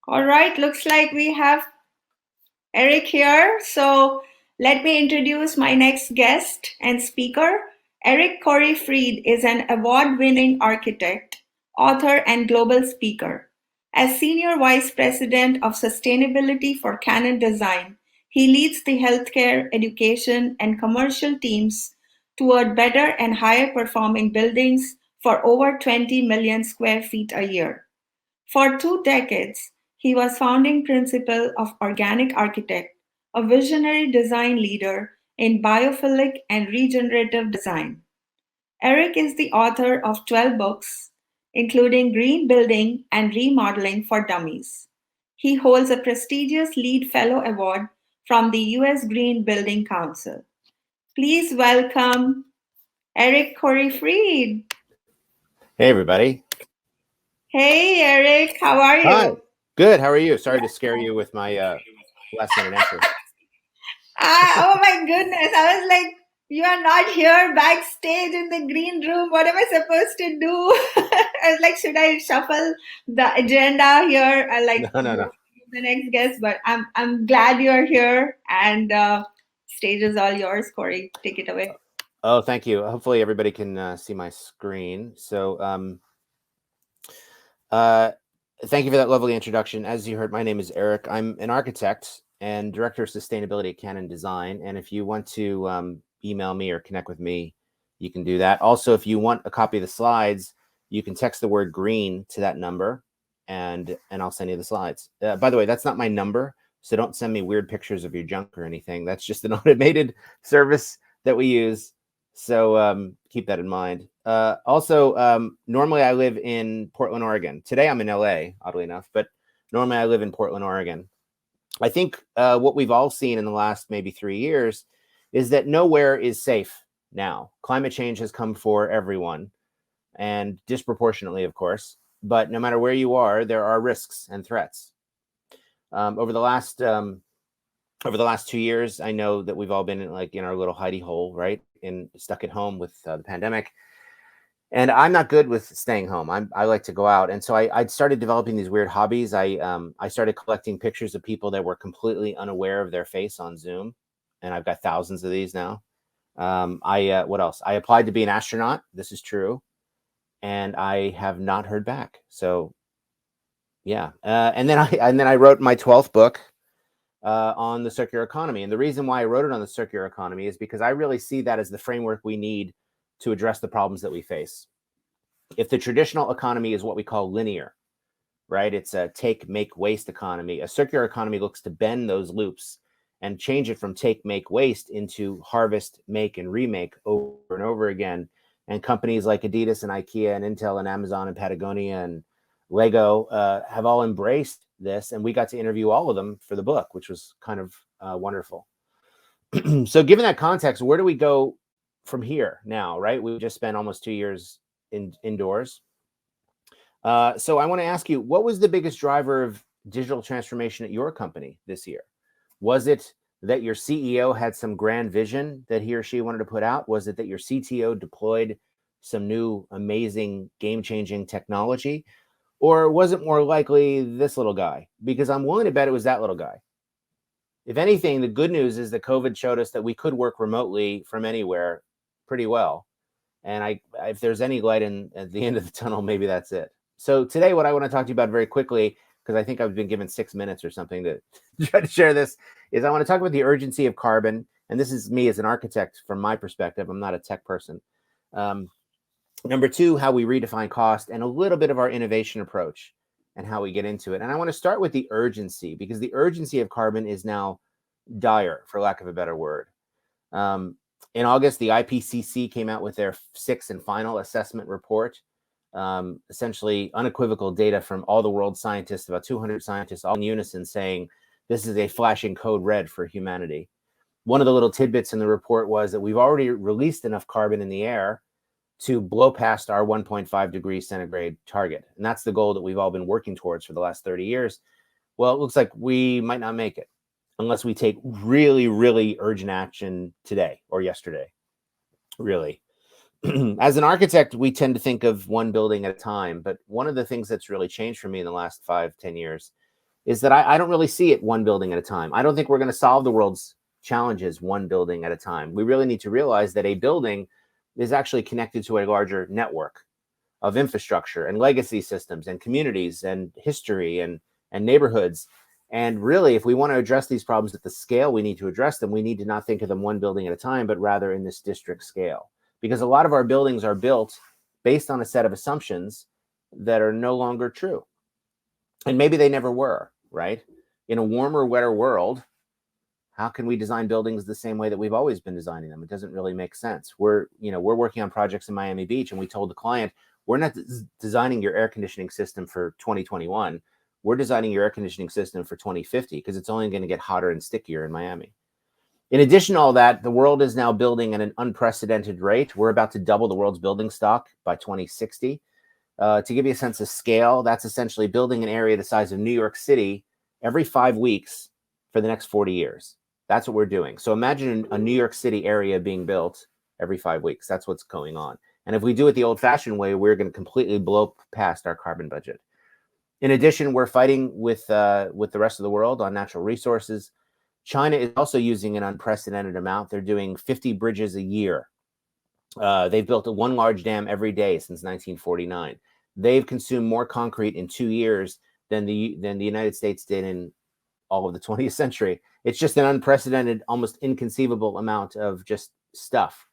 All right, looks like we have Eric here. So let me introduce my next guest and speaker. Eric Corey Fried is an award winning architect, author, and global speaker. As Senior Vice President of Sustainability for Canon Design, he leads the healthcare, education, and commercial teams toward better and higher performing buildings for over 20 million square feet a year. For 2 decades, he was founding principal of Organic Architect, a visionary design leader in biophilic and regenerative design. Eric is the author of 12 books, including Green Building and Remodeling for Dummies. He holds a prestigious LEED Fellow Award from the U.S. Green Building Council. Please welcome Eric Corey Fried. Hey, everybody. Hey, Eric, how are Hi. you? Good. How are you? Sorry to scare you with my last minute entry. Oh my goodness. I was like, you are not here backstage in the green room. What am I supposed to do? I was like, should I shuffle the agenda here? I like No, no, no. the next guest, but I'm glad you're here and stage is all yours, Corey. Take it away. Oh, thank you. Hopefully, everybody can see my screen. So, uh, thank you for that lovely introduction. As you heard, my name is Eric. I'm an architect and director of sustainability at Canon Design. And if you want to email me or connect with me, you can do that. Also, if you want a copy of the slides, you can text the word green to that number, and I'll send you the slides. By the way, that's not my number, so don't send me weird pictures of your junk or anything. That's just an automated service that we use. So keep that in mind. Also, normally I live in Portland, Oregon. Today I'm in LA, oddly enough, but normally I live in Portland, Oregon. I think what we've all seen in the last maybe 3 years is that nowhere is safe now. Climate change has come for everyone, and disproportionately, of course. But no matter where you are, there are risks and threats. Um, over the last um, over the last 2 years, I know that we've all been in our little hidey hole, right, and stuck at home with the pandemic. And I'm not good with staying home. I like to go out, and so I started developing these weird hobbies. I started collecting pictures of people that were completely unaware of their face on Zoom, and I've got thousands of these now. I What else? I applied to be an astronaut. This is true, and I have not heard back. So yeah, and then I wrote my 12th book on the circular economy. And the reason why I wrote it on the circular economy is because I really see that as the framework we need to address the problems that we face. If the traditional economy is what we call linear, right? It's a take, make, waste economy. A circular economy looks to bend those loops and change it from take, make, waste into harvest, make, and remake over and over again. And companies like Adidas and IKEA and Intel and Amazon and Patagonia and Lego have all embraced this. And we got to interview all of them for the book, which was kind of wonderful. So given that context, where do we go from here now, right? We just spent almost 2 years indoors. So I want to ask you, what was the biggest driver of digital transformation at your company this year? Was it that your CEO had some grand vision that he or she wanted to put out? Was it that your CTO deployed some new, amazing, game-changing technology? Or was it more likely this little guy? Because I'm willing to bet it was that little guy. If anything, the good news is that COVID showed us that we could work remotely from anywhere pretty well. And if there's any light at the end of the tunnel, maybe that's it. So today, what I want to talk to you about very quickly, because I think I've been given 6 minutes or something to try to share this, is I want to talk about the urgency of carbon. And this is me as an architect from my perspective. I'm not a tech person. Number two, how we redefine cost, and a little bit of our innovation approach and how we get into it. And I want to start with the urgency, because the urgency of carbon is now dire, for lack of a better word. In August, the IPCC came out with their sixth and final assessment report, essentially unequivocal data from all the world scientists, about 200 scientists, all in unison, saying this is a flashing code red for humanity. One of the little tidbits in the report was that we've already released enough carbon in the air to blow past our 1.5 degrees centigrade target. And that's the goal that we've all been working towards for the last 30 years. Well, it looks like we might not make it unless we take really, really urgent action today or yesterday, really. As an architect, we tend to think of one building at a time. But one of the things that's really changed for me in the last 5-10 years is that I don't really see it one building at a time. I don't think we're going to solve the world's challenges one building at a time. We really need to realize that a building is actually connected to a larger network of infrastructure and legacy systems and communities and history and neighborhoods. And really, if we want to address these problems at the scale we need to address them, we need to not think of them one building at a time, but rather in this district scale. Because a lot of our buildings are built based on a set of assumptions that are no longer true. And maybe they never were, right? In a warmer, wetter world, how can we design buildings the same way that we've always been designing them? It doesn't really make sense. We're working on projects in Miami Beach, and we told the client, we're not designing your air conditioning system for 2021. We're designing your air conditioning system for 2050 because it's only going to get hotter and stickier in Miami. In addition to all that, the world is now building at an unprecedented rate. We're about to double the world's building stock by 2060. To give you a sense of scale, that's essentially building an area the size of New York City every 5 weeks for the next 40 years. That's what we're doing. So imagine a New York City area being built every 5 weeks. That's what's going on. And if we do it the old-fashioned way, we're going to completely blow past our carbon budget. In addition, we're fighting with the rest of the world on natural resources. China is also using an unprecedented amount. They're doing 50 bridges a year. They've built one large dam every day since 1949. They've consumed more concrete in 2 years than the United States did in all of the 20th century. It's just an unprecedented, almost inconceivable amount of just stuff.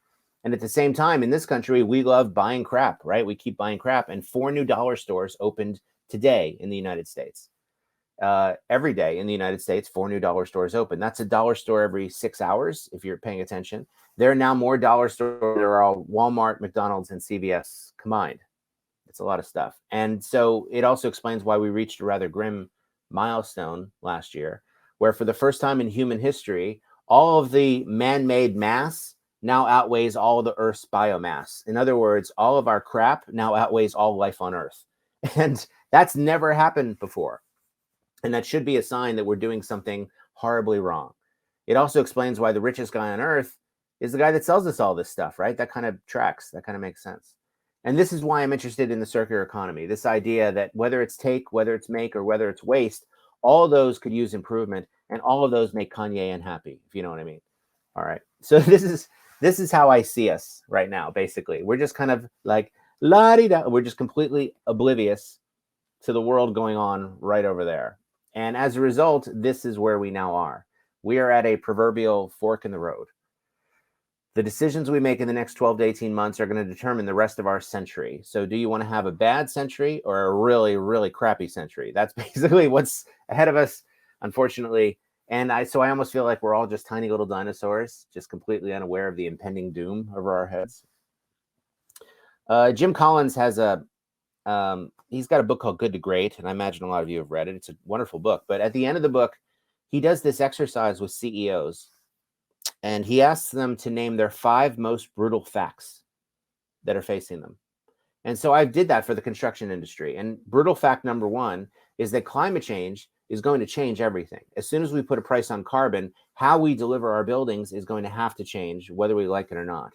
And at the same time, in this country, we love buying crap, right? We keep buying crap. And 4 new dollar stores opened today in the United States. Every day in the United States, 4 new dollar stores open. That's a dollar store every 6 hours, if you're paying attention. There are now more dollar stores than are all Walmart, McDonald's, and CVS combined. It's a lot of stuff. And so it also explains why we reached a rather grim milestone last year, where for the first time in human history, all of the man-made mass now outweighs all of the Earth's biomass. In other words, all of our crap now outweighs all life on Earth. And that's never happened before. And that should be a sign that we're doing something horribly wrong. It also explains why the richest guy on Earth is the guy that sells us all this stuff, right? That kind of tracks. That kind of makes sense. And this is why I'm interested in the circular economy, this idea that whether it's take, whether it's make, or whether it's waste, all of those could use improvement, and all of those make Kanye unhappy, if you know what I mean. All right. So this is how I see us right now, basically. We're just kind of like, la-di-da. We're just completely oblivious to the world going on right over there. And as a result, this is where we now are. We are at a proverbial fork in the road. The decisions we make in the next 12 to 18 months are going to determine the rest of our century. So do you want to have a bad century or a really, really crappy century? That's basically what's ahead of us, unfortunately. And I almost feel like we're all just tiny little dinosaurs, just completely unaware of the impending doom over our heads. Jim Collins has he's got a book called Good to Great, and I imagine a lot of you have read it. It's a wonderful book. But at the end of the book, he does this exercise with CEOs, and he asks them to name their 5 most brutal facts that are facing them. And so I did that for the construction industry. And brutal fact number 1 is that climate change is going to change everything. As soon as we put a price on carbon, how we deliver our buildings is going to have to change, whether we like it or not.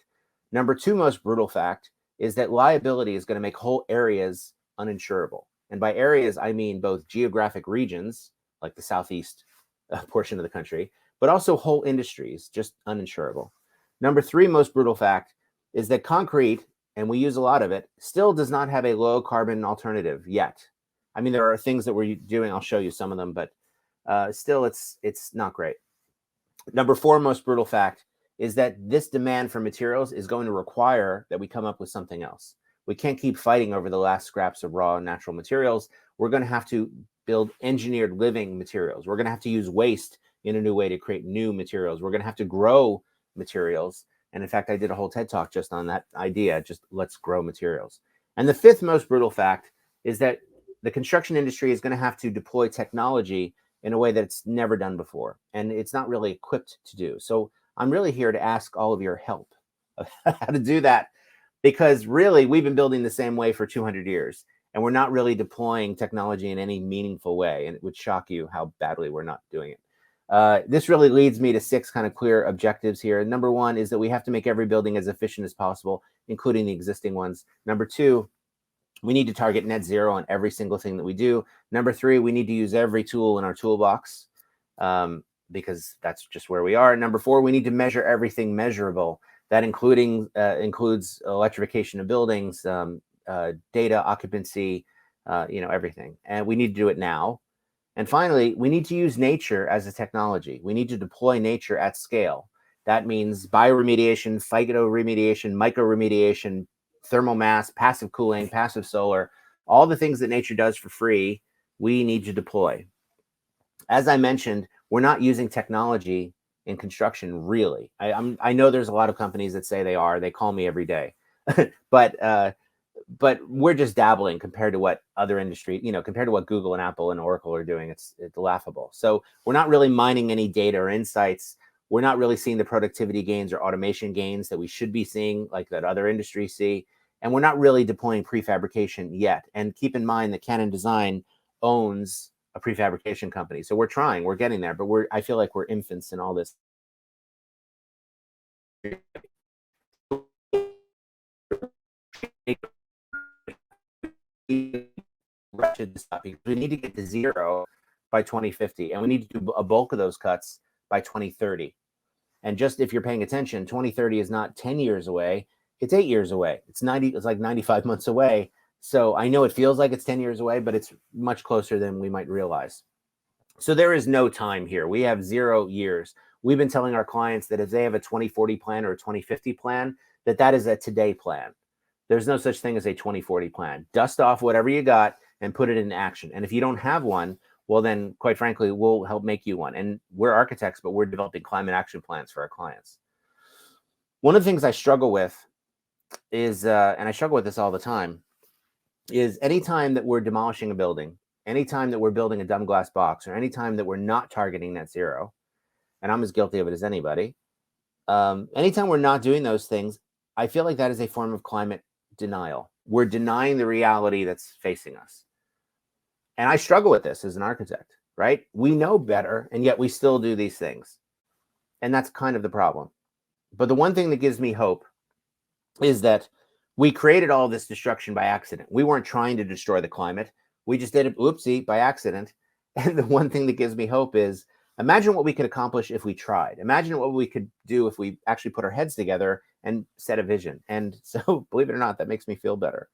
Number 2 most brutal fact is that liability is going to make whole areas uninsurable. And by areas, I mean both geographic regions, like the southeast portion of the country, but also whole industries, just uninsurable. Number 3 most brutal fact is that concrete, and we use a lot of it, still does not have a low carbon alternative yet. I mean, there are things that we're doing, I'll show you some of them, but still it's not great. Number 4 most brutal fact is that this demand for materials is going to require that we come up with something else. We can't keep fighting over the last scraps of raw natural materials. We're going to have to build engineered living materials. We're going to have to use waste in a new way to create new materials. We're going to have to grow materials. And in fact, I did a whole TED Talk just on that idea, just let's grow materials. And the 5th most brutal fact is that the construction industry is going to have to deploy technology in a way that it's never done before. And it's not really equipped to do. So I'm really here to ask all of your help of how to do that, because really we've been building the same way for 200 years and we're not really deploying technology in any meaningful way. And it would shock you how badly we're not doing it. This really leads me to 6 kind of clear objectives here. Number 1 is that we have to make every building as efficient as possible, including the existing ones. Number 2, We need to target net zero on every single thing that we do. Number three, we need to use every tool in our toolbox, because that's just where we are. Number four, we need to measure everything measurable. That includes electrification of buildings, data occupancy, everything. And we need to do it now. And finally, we need to use nature as a technology. We need to deploy nature at scale. That means bioremediation, phytoremediation, microremediation, thermal mass, passive cooling, passive solar, all the things that nature does for free, we need to deploy. As I mentioned, we're not using technology in construction really. I know there's a lot of companies that say they are. They call me every day, but we're just dabbling compared to what other industry, compared to what Google and Apple and Oracle are doing. It's laughable. So we're not really mining any data or insights. We're not really seeing the productivity gains or automation gains that we should be seeing, like that other industries see. And we're not really deploying prefabrication yet. And keep in mind that Canon Design owns a prefabrication company. So we're getting there, but I feel like we're infants in all this. We need to get to zero by 2050, and we need to do a bulk of those cuts by 2030. And just if you're paying attention, 2030 is not 10 years away, it's 8 years away. It's like 95 months away. So I know it feels like it's 10 years away, but it's much closer than we might realize. So there is no time here. We have 0 years. We've been telling our clients that if they have a 2040 plan or a 2050 plan, that is a today plan. There's no such thing as a 2040 plan. Dust off whatever you got and put it in action. And if you don't have one, well, then quite frankly, we'll help make you one. And we're architects, but we're developing climate action plans for our clients. One of the things I struggle with is, and I struggle with this all the time, is anytime that we're demolishing a building, anytime that we're building a dumb glass box, or anytime that we're not targeting net zero, and I'm as guilty of it as anybody, anytime we're not doing those things, I feel like that is a form of climate denial. We're denying the reality that's facing us. And I struggle with this as an architect, right? We know better, and yet we still do these things. And that's kind of the problem. But the one thing that gives me hope is that we created all this destruction by accident. We weren't trying to destroy the climate. We just did it, oopsie, by accident. And the one thing that gives me hope is, imagine what we could accomplish if we tried. Imagine what we could do if we actually put our heads together and set a vision. And so, believe it or not, that makes me feel better.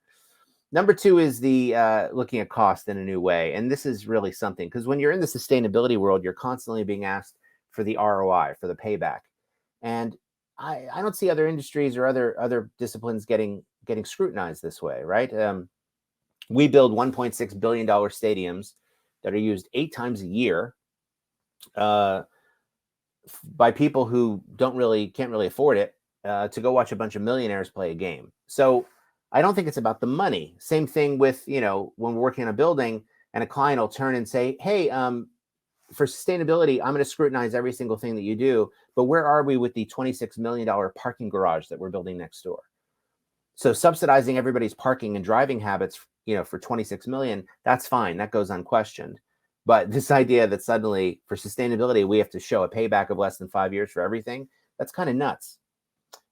Number two is the looking at cost in a new way. And this is really something, because when you're in the sustainability world, you're constantly being asked for the ROI, for the payback. And I don't see other industries or other disciplines getting scrutinized this way, right? We build $1.6 billion stadiums that are used 8 times a year by people who can't really afford it, to go watch a bunch of millionaires play a game. So I don't think it's about the money. Same thing with, when we're working on a building and a client will turn and say, hey, for sustainability, I'm going to scrutinize every single thing that you do, but where are we with the $26 million parking garage that we're building next door? So subsidizing everybody's parking and driving habits, for 26 million, that's fine. That goes unquestioned. But this idea that suddenly for sustainability, we have to show a payback of less than 5 years for everything, that's kind of nuts.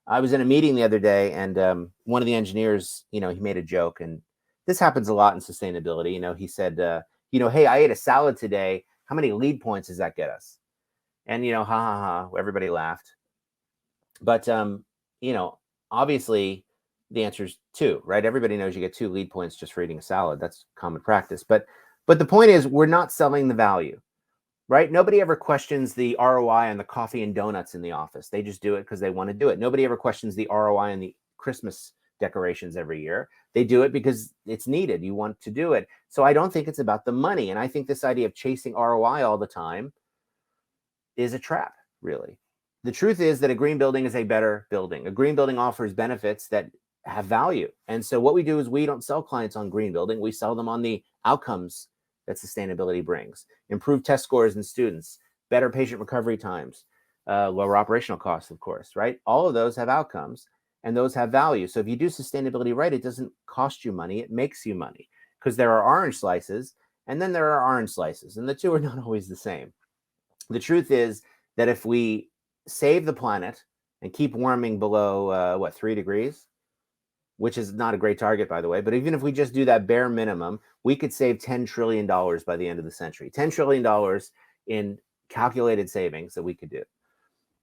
I was in a meeting the other day, and one of the engineers, he made a joke, and this happens a lot in sustainability. He said, hey, I ate a salad today. How many lead points does that get us? And, ha ha ha, everybody laughed. But, obviously the answer is 2, right? Everybody knows you get 2 lead points just for eating a salad. That's common practice. But the point is, we're not selling the value, right? Nobody ever questions the ROI on the coffee and donuts in the office. They just do it because they want to do it. Nobody ever questions the ROI on the Christmas decorations every year. They do it because it's needed. You want to do it. So I don't think it's about the money. And I think this idea of chasing ROI all the time is a trap, really. The truth is that a green building is a better building. A green building offers benefits that have value. And so what we do is we don't sell clients on green building. We sell them on the outcomes that sustainability brings. Improved test scores in students, better patient recovery times, lower operational costs, of course, right? All of those have outcomes, and those have value. So if you do sustainability right, it doesn't cost you money, it makes you money, because there are orange slices and then there are orange slices, and the two are not always the same. The truth is that if we save the planet and keep warming below 3 degrees, which is not a great target, by the way. But even if we just do that bare minimum, we could save $10 trillion by the end of the century. $10 trillion in calculated savings that we could do.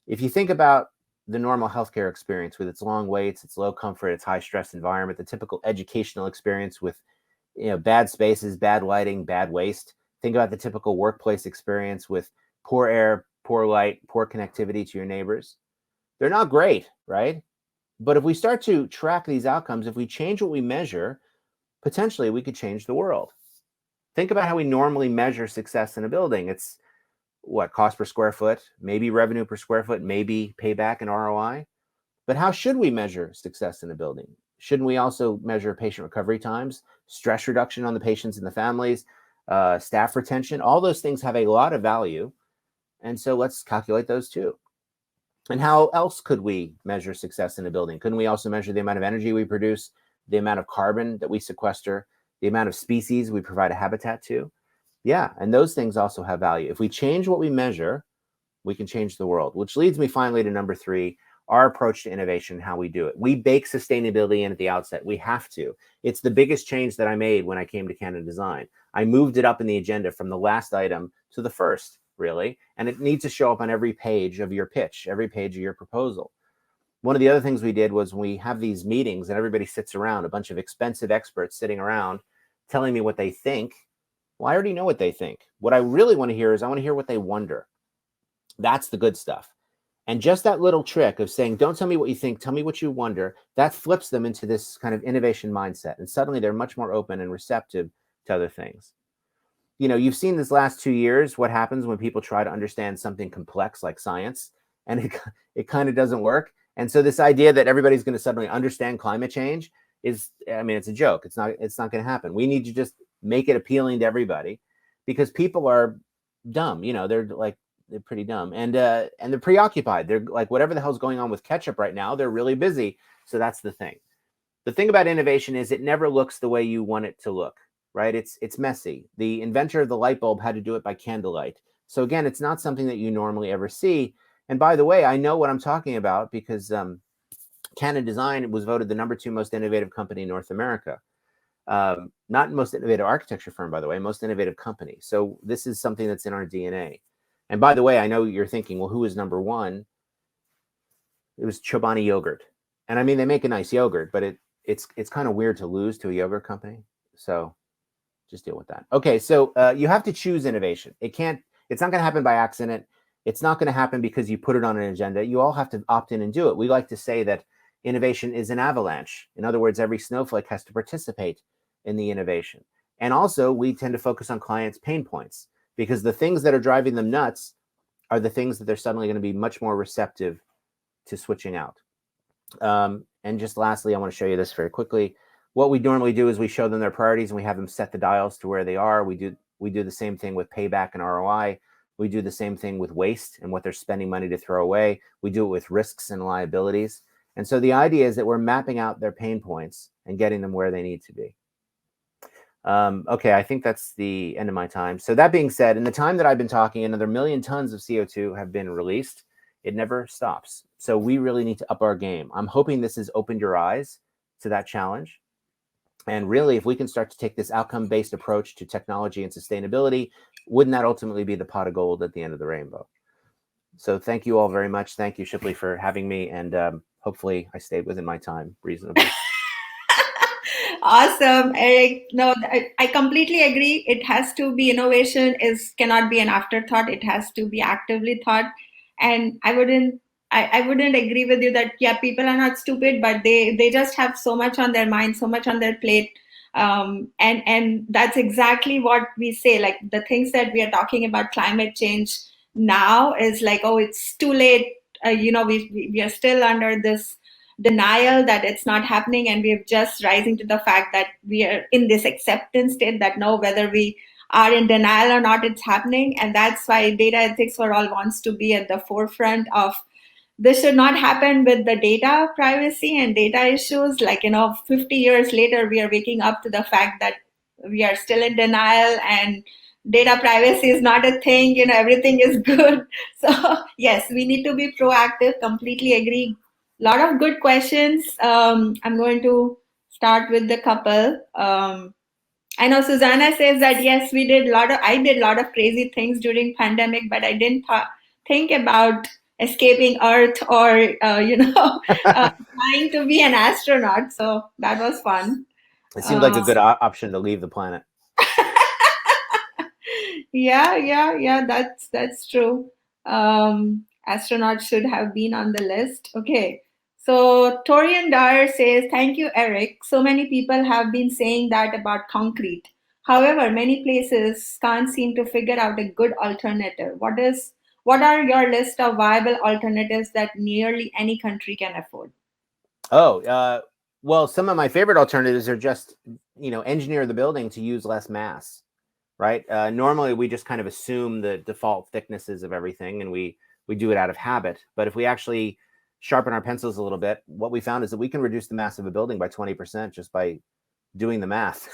If you think about the normal healthcare experience with its long waits, its low comfort, its high stress environment, the typical educational experience with bad spaces, bad lighting, bad waste. Think about the typical workplace experience with poor air, poor light, poor connectivity to your neighbors. They're not great, right? But if we start to track these outcomes, if we change what we measure, potentially we could change the world. Think about how we normally measure success in a building. It's what, cost per square foot, maybe revenue per square foot, maybe payback and ROI. But how should we measure success in a building? Shouldn't we also measure patient recovery times, stress reduction on the patients and the families, staff retention? All those things have a lot of value. And so let's calculate those too. And how else could we measure success in a building? Couldn't we also measure the amount of energy we produce, the amount of carbon that we sequester, the amount of species we provide a habitat to? Yeah, and those things also have value. If we change what we measure, we can change the world, which leads me finally to number 3, our approach to innovation, how we do it. We bake sustainability in at the outset. We have to. It's the biggest change that I made when I came to Canon Design. I moved it up in the agenda from the last item to the first, really, and it needs to show up on every page of your pitch, every page of your proposal. One of the other things we did was we have these meetings and everybody sits around, a bunch of expensive experts sitting around telling me what they think. Well, I already know what they think. What I really want to hear is I want to hear what they wonder. That's the good stuff. And just that little trick of saying, don't tell me what you think, tell me what you wonder, that flips them into this kind of innovation mindset. And suddenly they're much more open and receptive to other things. You've seen this last 2 years, what happens when people try to understand something complex like science, and it kind of doesn't work. And so this idea that everybody's going to suddenly understand climate change is, it's a joke. It's not going to happen. We need to just make it appealing to everybody because people are dumb. They're pretty dumb and they're preoccupied. They're like, whatever the hell's going on with ketchup right now, they're really busy. So that's the thing. The thing about innovation is it never looks the way you want it to look, right? It's messy. The inventor of the light bulb had to do it by candlelight. So again, it's not something that you normally ever see. And by the way, I know what I'm talking about because Canon Design was voted the number 2 most innovative company in North America. Not most innovative architecture firm, by the way, most innovative company. So this is something that's in our DNA. And by the way, I know you're thinking, well, who is number 1? It was Chobani Yogurt. And they make a nice yogurt, but it's kind of weird to lose to a yogurt company. So just deal with that. Okay, so you have to choose innovation. It's not going to happen by accident. It's not going to happen because you put it on an agenda. You all have to opt in and do it. We like to say that innovation is an avalanche. In other words, every snowflake has to participate in the innovation. And also, we tend to focus on clients' pain points because the things that are driving them nuts are the things that they're suddenly going to be much more receptive to switching out. And just lastly, I want to show you this very quickly. What we normally do is we show them their priorities and we have them set the dials to where they are. We do the same thing with payback and ROI. We do the same thing with waste and what they're spending money to throw away. We do it with risks and liabilities. And so the idea is that we're mapping out their pain points and getting them where they need to be. Okay, I think that's the end of my time. So that being said, in the time that I've been talking, another 1 million tons of CO2 have been released. It never stops. So we really need to up our game. I'm hoping this has opened your eyes to that challenge. And really, if we can start to take this outcome-based approach to technology and sustainability, wouldn't that ultimately be the pot of gold at the end of the rainbow? So thank you all very much. Thank you, Shipley, for having me. And hopefully I stayed within my time reasonably. Awesome, Eric. No, I completely agree. It has to be innovation cannot be an afterthought. It has to be actively thought. And I wouldn't agree with you that yeah, people are not stupid, but they just have so much on their mind, so much on their plate. And that's exactly what we say. Like the things that we are talking about climate change now is like, oh, it's too late. We are still under this denial that it's not happening, and we're just rising to the fact that we are in this acceptance state that no, whether we are in denial or not, it's happening. And that's why data ethics for all wants to be at the forefront of this. Should not happen with the data privacy and data issues. 50 years later, we are waking up to the fact that we are still in denial and data privacy is not a thing, everything is good. So yes, we need to be proactive. Completely agree. A lot of good questions. I'm going to start with the couple. I know Susanna says that yes, I did a lot of crazy things during pandemic, but I didn't think about escaping Earth or trying to be an astronaut. So that was fun. It seemed like Uh, a good option to leave the planet. yeah. That's true. Astronauts should have been on the list. Okay. So Torian Dyer says, "Thank you, Eric. So many people have been saying that about concrete. However, many places can't seem to figure out a good alternative. What are your list of viable alternatives that nearly any country can afford?" Oh, well, some of my favorite alternatives are just, engineer the building to use less mass, right? Normally, we just kind of assume the default thicknesses of everything, and we do it out of habit. But if we actually sharpen our pencils a little bit, what we found is that we can reduce the mass of a building by 20% just by doing the math.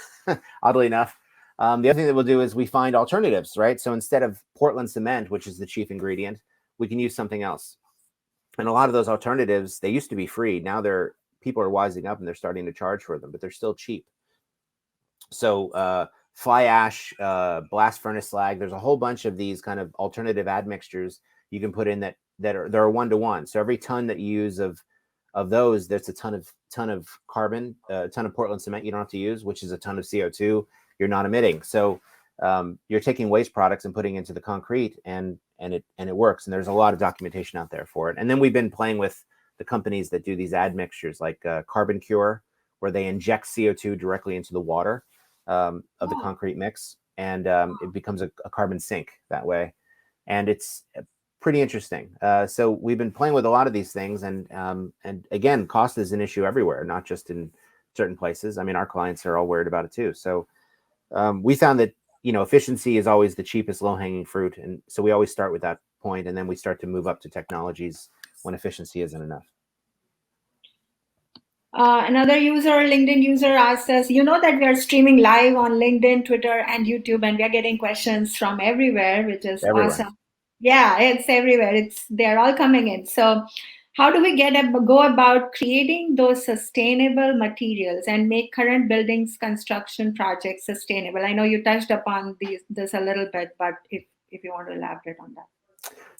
Oddly enough, the other thing that we'll do is we find alternatives, right? So instead of Portland cement, which is the chief ingredient, we can use something else. And a lot of those alternatives, they used to be free. Now people are wising up and they're starting to charge for them, but they're still cheap. So fly ash, blast furnace slag, there's a whole bunch of these kind of alternative admixtures you can put in that are 1-to-1. So every ton that you use of those, there's a ton of carbon, a ton of Portland cement you don't have to use, which is a ton of CO2 you're not emitting. So you're taking waste products and putting into the concrete, and it works. And there's a lot of documentation out there for it. And then we've been playing with the companies that do these admixtures, like Carbon Cure, where they inject CO2 directly into the water of the concrete mix, and it becomes a carbon sink that way. And it's pretty interesting. So we've been playing with a lot of these things, and again, cost is an issue everywhere, not just in certain places. I mean, our clients are all worried about it too. So we found that efficiency is always the cheapest low-hanging fruit, and so we always start with that point, and then we start to move up to technologies when efficiency isn't enough. Another LinkedIn user, asked us, you know that we are streaming live on LinkedIn, Twitter, and YouTube, and we are getting questions from everywhere, which is Everywhere. awesome. Yeah, it's everywhere. They're all coming in. So, how do we go about creating those sustainable materials and make current buildings construction projects sustainable? I know you touched upon this a little bit, but if you want to elaborate on that.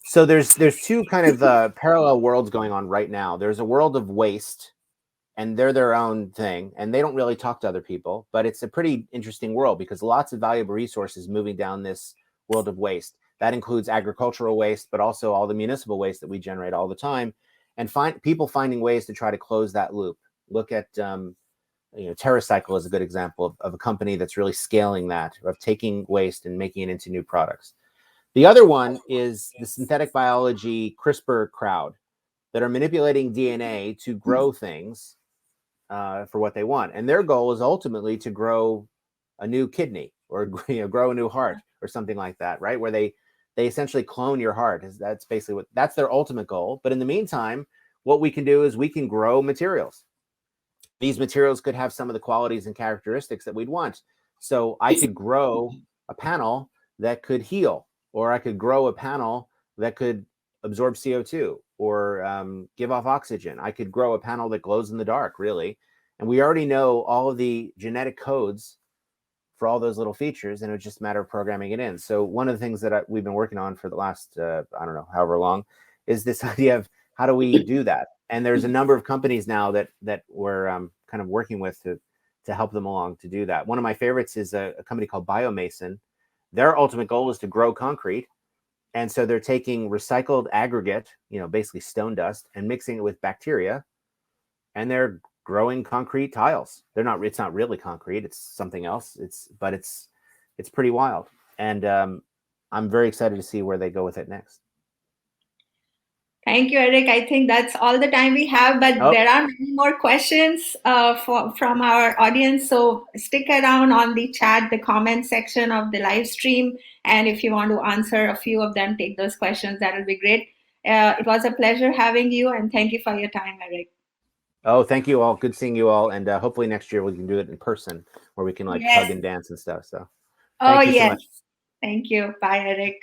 So there's two kind of parallel worlds going on right now. There's a world of waste, and they're their own thing, and they don't really talk to other people, but it's a pretty interesting world because lots of valuable resources moving down this world of waste. That includes agricultural waste, but also all the municipal waste that we generate all the time, and people finding ways to try to close that loop. Look at TerraCycle is a good example of a company that's really scaling that, of taking waste and making it into new products. The other one is the synthetic biology CRISPR crowd that are manipulating DNA to grow things for what they want. And their goal is ultimately to grow a new kidney or grow a new heart or something like that, right? Where they essentially clone your heart. That's basically that's their ultimate goal. But in the meantime, what we can do is we can grow materials. These materials could have some of the qualities and characteristics that we'd want. So I could grow a panel that could heal, or I could grow a panel that could absorb CO2 or give off oxygen. I could grow a panel that glows in the dark, really. And we already know all of the genetic codes for all those little features, and it's just a matter of programming it in. So one of the things that we've been working on for the last, I don't know, however long, is this idea of how do we do that? And there's a number of companies now that we're kind of working with to help them along to do that. One of my favorites is a company called Biomason. Their ultimate goal is to grow concrete. And so they're taking recycled aggregate, basically stone dust, and mixing it with bacteria, and they're growing concrete tiles. It's not really concrete, it's something else. It's pretty wild. And I'm very excited to see where they go with it next. Thank you, Eric. I think that's all the time we have, but Oh, there are many more questions from our audience. So stick around on the chat, the comment section of the live stream. And if you want to answer a few of them, take those questions. That will be great. It was a pleasure having you, and thank you for your time, Eric. oh, thank you all. Good seeing you all. And hopefully next year we can do it in person where we can like hug Yes. and dance and stuff. So Oh, thank you so yes. much. Thank you. Bye, Eric.